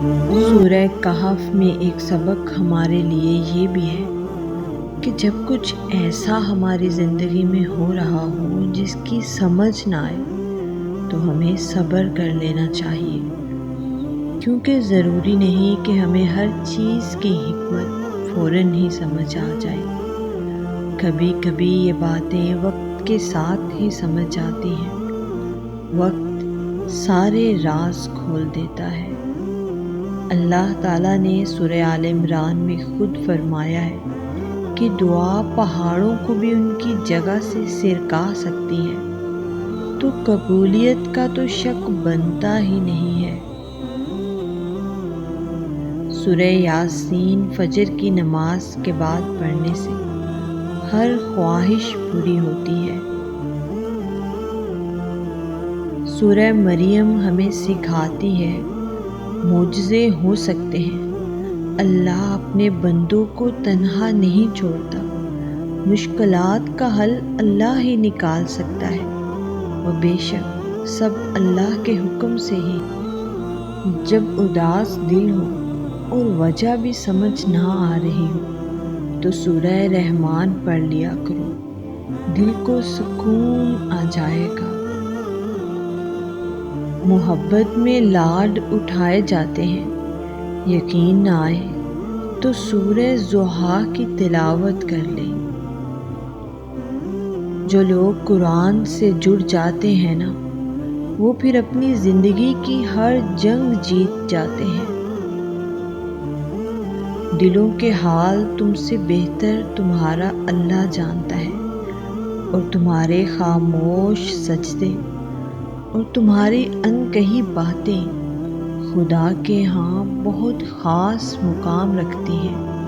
سورہ کہف میں ایک سبق ہمارے لیے یہ بھی ہے کہ جب کچھ ایسا ہماری زندگی میں ہو رہا ہو جس کی سمجھ نہ آئے تو ہمیں صبر کر لینا چاہیے، کیونکہ ضروری نہیں کہ ہمیں ہر چیز کی حکمت فوراً ہی سمجھ آ جائے۔ کبھی کبھی یہ باتیں وقت کے ساتھ ہی سمجھ آتی ہیں۔ وقت سارے راز کھول دیتا ہے۔ اللہ تعالیٰ نے سورہ آل عمران میں خود فرمایا ہے کہ دعا پہاڑوں کو بھی ان کی جگہ سے سرکا سکتی ہے، تو قبولیت کا تو شک بنتا ہی نہیں ہے۔ سورہ یاسین فجر کی نماز کے بعد پڑھنے سے ہر خواہش پوری ہوتی ہے۔ سورہ مریم ہمیں سکھاتی ہے معجزے ہو سکتے ہیں، اللہ اپنے بندوں کو تنہا نہیں چھوڑتا، مشکلات کا حل اللہ ہی نکال سکتا ہے، اور بے شک سب اللہ کے حکم سے ہی۔ جب اداس دل ہو اور وجہ بھی سمجھ نہ آ رہی ہو تو سورہ رحمان پڑھ لیا کرو، دل کو سکون آ جائے گا۔ محبت میں لاڈ اٹھائے جاتے ہیں، یقین نہ آئے تو سورہ ضحیٰ کی تلاوت کر لیں۔ جو لوگ قرآن سے جڑ جاتے ہیں نا، وہ پھر اپنی زندگی کی ہر جنگ جیت جاتے ہیں۔ دلوں کے حال تم سے بہتر تمہارا اللہ جانتا ہے، اور تمہارے خاموش سجدے اور تمہاری انکہی باتیں خدا کے ہاں بہت خاص مقام رکھتی ہیں۔